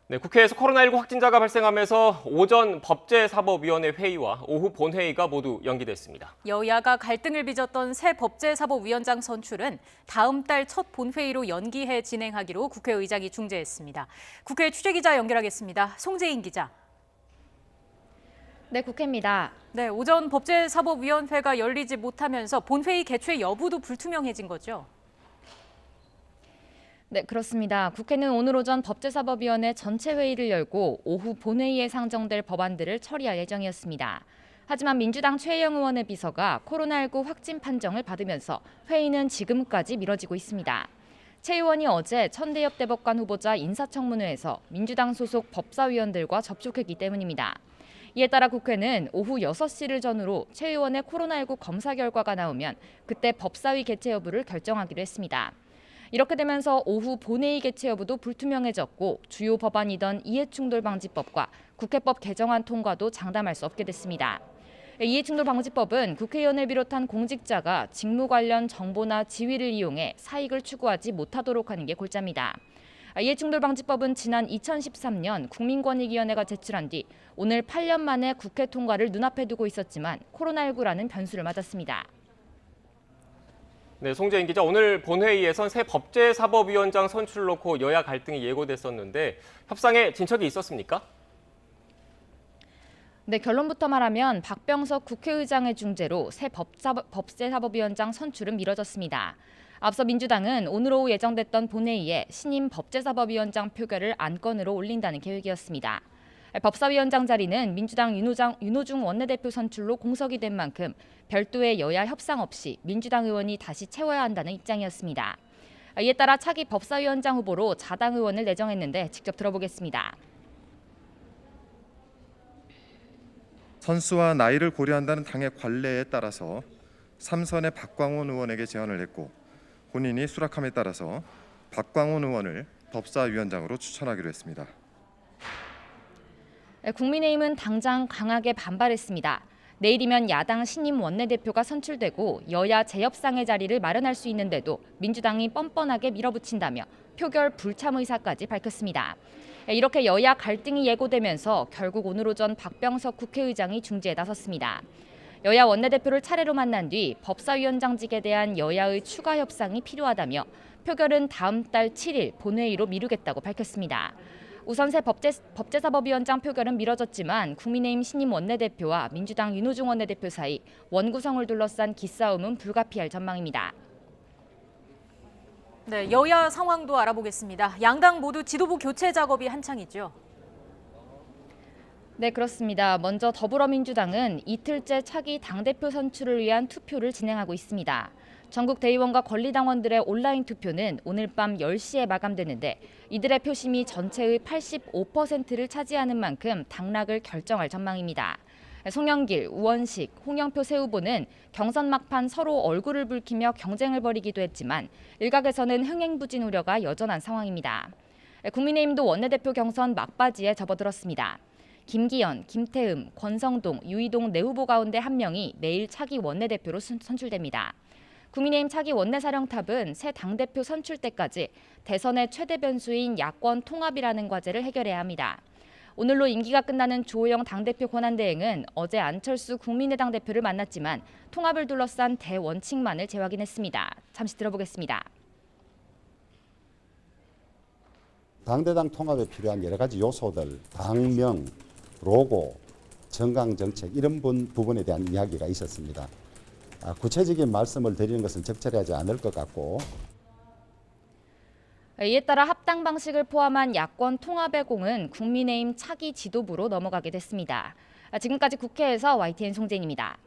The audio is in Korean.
네, 국회에서 코로나19 확진자가 발생하면서 오전 법제사법위원회 회의와 오후 본회의가 모두 연기됐습니다. 여야가 갈등을 빚었던 새 법제사법위원장 선출은 다음 달 첫 본회의로 연기해 진행하기로 국회의장이 중재했습니다. 국회 취재기자 연결하겠습니다. 송재인 기자. 네, 국회입니다. 네, 오전 법제사법위원회가 열리지 못하면서 본회의 개최 여부도 불투명해진 거죠? 네, 그렇습니다. 국회는 오늘 오전 법제사법위원회 전체 회의를 열고 오후 본회의에 상정될 법안들을 처리할 예정이었습니다. 하지만 민주당 최혜영 의원의 비서가 코로나19 확진 판정을 받으면서 회의는 지금까지 미뤄지고 있습니다. 최 의원이 어제 천대엽 대법관 후보자 인사청문회에서 민주당 소속 법사위원들과 접촉했기 때문입니다. 이에 따라 국회는 오후 6시를 전후로 최 의원의 코로나19 검사 결과가 나오면 그때 법사위 개최 여부를 결정하기로 했습니다. 이렇게 되면서 오후 본회의 개최 여부도 불투명해졌고 주요 법안이던 이해충돌방지법과 국회법 개정안 통과도 장담할 수 없게 됐습니다. 이해충돌방지법은 국회의원을 비롯한 공직자가 직무 관련 정보나 지위를 이용해 사익을 추구하지 못하도록 하는 게 골자입니다. 이해충돌방지법은 지난 2013년 국민권익위원회가 제출한 뒤 오늘 8년 만에 국회 통과를 눈앞에 두고 있었지만 코로나19라는 변수를 맞았습니다. 네, 송재인 기자, 오늘 본회의에선 새 법제사법위원장 선출을 놓고 여야 갈등이 예고됐었는데 협상에 진척이 있었습니까? 네, 결론부터 말하면 박병석 국회의장의 중재로 새 법제사법위원장 선출은 미뤄졌습니다. 앞서 민주당은 오늘 오후 예정됐던 본회의에 신임 법제사법위원장 표결을 안건으로 올린다는 계획이었습니다. 법사위원장 자리는 민주당 윤호중 원내대표 선출로 공석이 된 만큼 별도의 여야 협상 없이 민주당 의원이 다시 채워야 한다는 입장이었습니다. 이에 따라 차기 법사위원장 후보로 자당 의원을 내정했는데 직접 들어보겠습니다. 선수와 나이를 고려한다는 당의 관례에 따라서 3선의 박광온 의원에게 제안을 했고 본인이 수락함에 따라서 박광온 의원을 법사위원장으로 추천하기로 했습니다. 국민의힘은 당장 강하게 반발했습니다. 내일이면 야당 신임 원내대표가 선출되고 여야 재협상의 자리를 마련할 수 있는데도 민주당이 뻔뻔하게 밀어붙인다며 표결 불참 의사까지 밝혔습니다. 이렇게 여야 갈등이 예고되면서 결국 오늘 오전 박병석 국회의장이 중재에 나섰습니다. 여야 원내대표를 차례로 만난 뒤 법사위원장직에 대한 여야의 추가 협상이 필요하다며 표결은 다음 달 7일 본회의로 미루겠다고 밝혔습니다. 우선 새 법제사법위원장 표결은 미뤄졌지만 국민의힘 신임 원내대표와 민주당 윤호중 원내대표 사이 원구성을 둘러싼 기싸움은 불가피할 전망입니다. 네, 여야 상황도 알아보겠습니다. 양당 모두 지도부 교체 작업이 한창이죠. 네, 그렇습니다. 먼저 더불어민주당은 이틀째 차기 당대표 선출을 위한 투표를 진행하고 있습니다. 전국 대의원과 권리당원들의 온라인 투표는 오늘 밤 10시에 마감되는데 이들의 표심이 전체의 85%를 차지하는 만큼 당락을 결정할 전망입니다. 송영길, 우원식, 홍영표 세 후보는 경선 막판 서로 얼굴을 붉히며 경쟁을 벌이기도 했지만 일각에서는 흥행부진 우려가 여전한 상황입니다. 국민의힘도 원내대표 경선 막바지에 접어들었습니다. 김기현, 김태흠, 권성동, 유이동 네 후보 가운데 한 명이 내일 차기 원내대표로 선출됩니다. 국민의힘 차기 원내사령탑은 새 당대표 선출 때까지 대선의 최대 변수인 야권 통합이라는 과제를 해결해야 합니다. 오늘로 임기가 끝나는 조호영 당대표 권한대행은 어제 안철수 국민의당 대표를 만났지만 통합을 둘러싼 대원칙만을 재확인했습니다. 잠시 들어보겠습니다. 당대당 통합에 필요한 여러 가지 요소들, 당명, 로고, 정강정책 이런 부분에 대한 이야기가 있었습니다. 구체적인 말씀을 드리는 것은 적절하지 않을 것 같고. 이에 따라 합당 방식을 포함한 야권 통합의 공은 국민의힘 차기 지도부로 넘어가게 됐습니다. 지금까지 국회에서 YTN 송재인입니다.